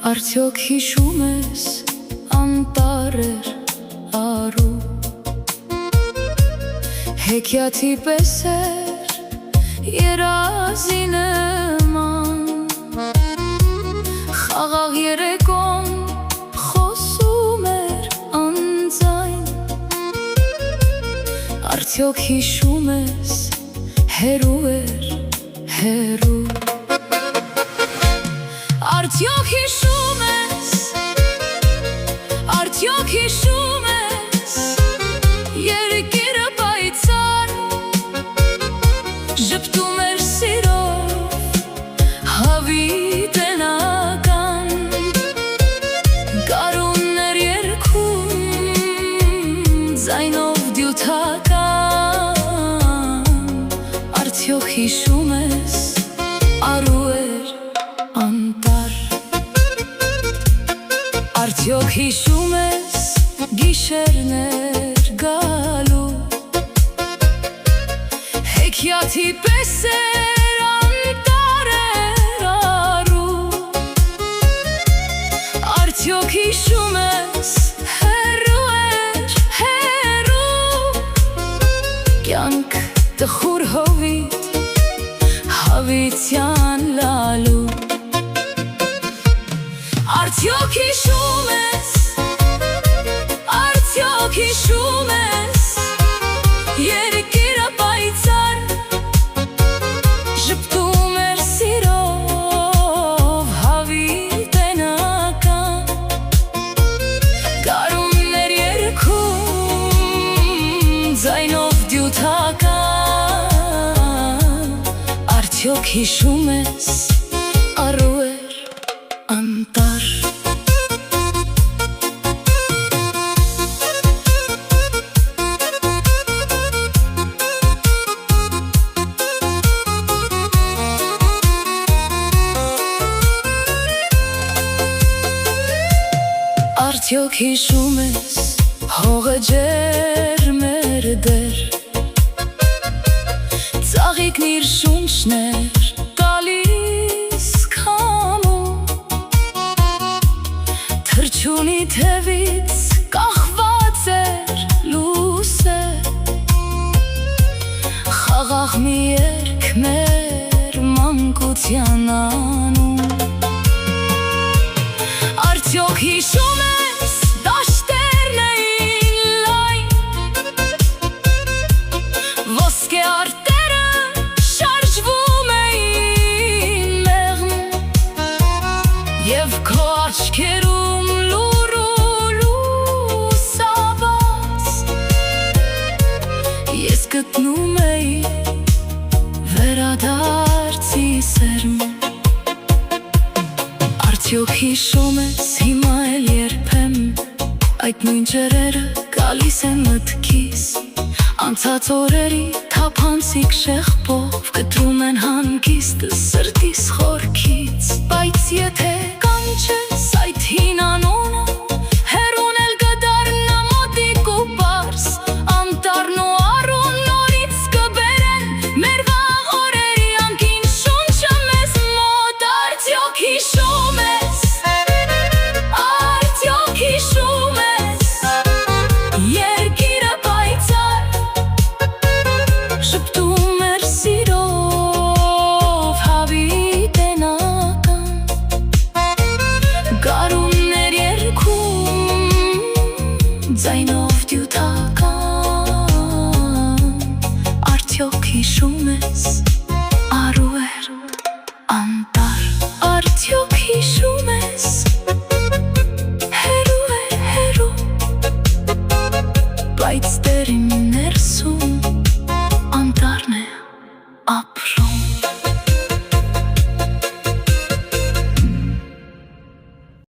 Արդյոք հիշում ես անտառեր առու, հեքիաթի պես էր երազի նման, խաղաղ երեկոն խոսում էր անձայն։ Արդյոք հիշում ես հեռու էր հեռու, արդյոք հիշում ես, արդյոք հիշում ես երկիրը պայծառ ժպտում էր սիրով հավիտենական, գարուններ երգում ձայնով դյութական։ Արդյոք հիշում ես առու էր անտառ, արդյոք հիշում ես գիշերներ գալու, հեքիաթի պես էր անտառեր առու, արդյոք հիշում ես հեռու էր հեռու, կյանք տխուր հովիտ հավիտյան լալու։ Արդյոք հիշում ես, արդյոք հիշում ես երկիրը պայծառ ժպտում էր սիրով հավիտենական, գարուններ երգում ձայնով դյութական։ Արդյոք հիշում ես առու էր անտառ, արդյոք հիշում ես հողը ջերմ էր դեռ, ծաղիկն իր շունչն էր տալիս քամու, թռչունի թևից կախված էր լուսը, խաղաղ մի երգ մեր մանկության անում։ Արդյոք հիշում ես դաշտերն էին լայն, ոսկե արտերը շարժվում էին մեղմ, և քո աչքերում լուրու լուսաբաց ես գտնում էի վերադարձի սերմ։ Արդյոք հիշում ես հիմա էլ երբեմն այդ նույն ջրերը գալիս են մտքիս, անցած օրերի թափանցիկ շեղբով կտրում են հանգիստը սրտիս խորքից, բայց եթե կանչես այդ հին անունը հեռուն էլ կդառնա մոտիկ ու պարզ, անտառն ու առուն նորից կբերեն մեր վաղ օրերի անկին շունչը մեզ մոտ։ Արդյոք հիշում ես, արդյոք հիշում ես երկիրը պայծառ ժպտում էր սիրով հավիտենական, գարուններ երգում ձայնով դյութական։ Արդյոք հիշում ես